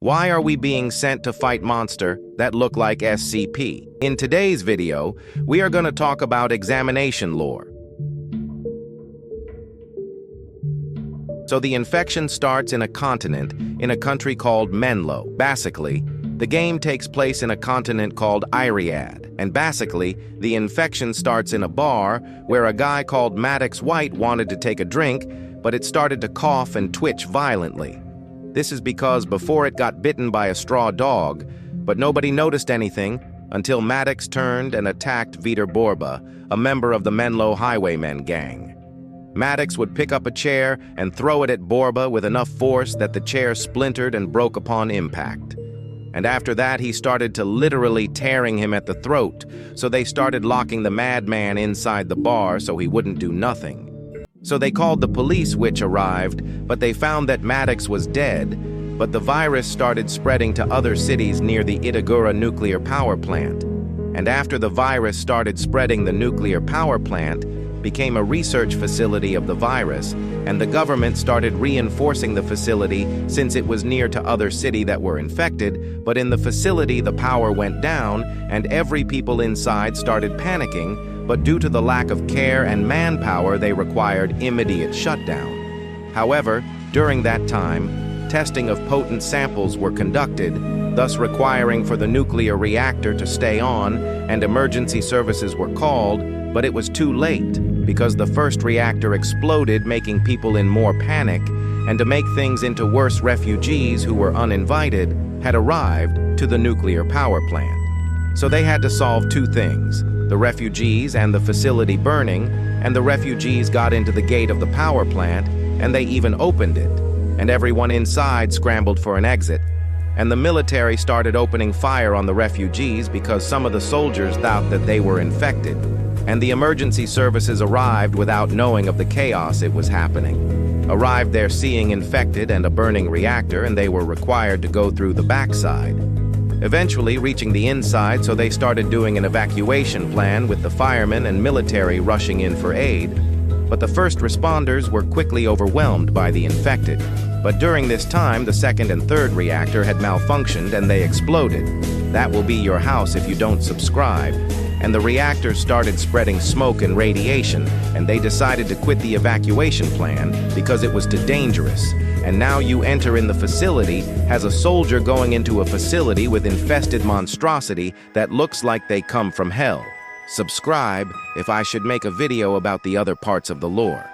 Why are we being sent to fight monster that look like SCP? In today's video, we are going to talk about examination lore. So the infection starts in a continent in a country called Menlo. Basically, the game takes place in a continent called Iriad. And basically, the infection starts in a bar where a guy called Maddox White wanted to take a drink, but it started to cough and twitch violently. This is because before it got bitten by a straw dog, but nobody noticed anything until Maddox turned and attacked Vitor Borba, a member of the Menlo Highwaymen gang. Maddox would pick up a chair and throw it at Borba with enough force that the chair splintered and broke upon impact. And after that, he started to literally tearing him at the throat, so they started locking the madman inside the bar so he wouldn't do nothing. So they called the police, which arrived, but they found that Maddox was dead, but the virus started spreading to other cities near the Itagura nuclear power plant. And after the virus started spreading, the nuclear power plant became a research facility of the virus, and the government started reinforcing the facility since it was near to other cities that were infected, but in the facility the power went down and every people inside started panicking, but due to the lack of care and manpower they required immediate shutdown. However, during that time, testing of potent samples were conducted, thus requiring for the nuclear reactor to stay on, and emergency services were called, but it was too late because the first reactor exploded, making people in more panic, and to make things into worse, refugees who were uninvited had arrived to the nuclear power plant. So they had to solve two things, the refugees and the facility burning, and the refugees got into the gate of the power plant, and they even opened it, and everyone inside scrambled for an exit. And the military started opening fire on the refugees because some of the soldiers thought that they were infected. And the emergency services arrived without knowing of the chaos it was happening. Arrived there seeing infected and a burning reactor, and they were required to go through the backside. Eventually reaching the inside, so they started doing an evacuation plan with the firemen and military rushing in for aid. But the first responders were quickly overwhelmed by the infected. But during this time, the second and third reactor had malfunctioned and they exploded. That will be your house if you don't subscribe. And the reactors started spreading smoke and radiation, and they decided to quit the evacuation plan because it was too dangerous. And now you enter in the facility as a soldier going into a facility with infested monstrosity that looks like they come from hell. Subscribe if I should make a video about the other parts of the lore.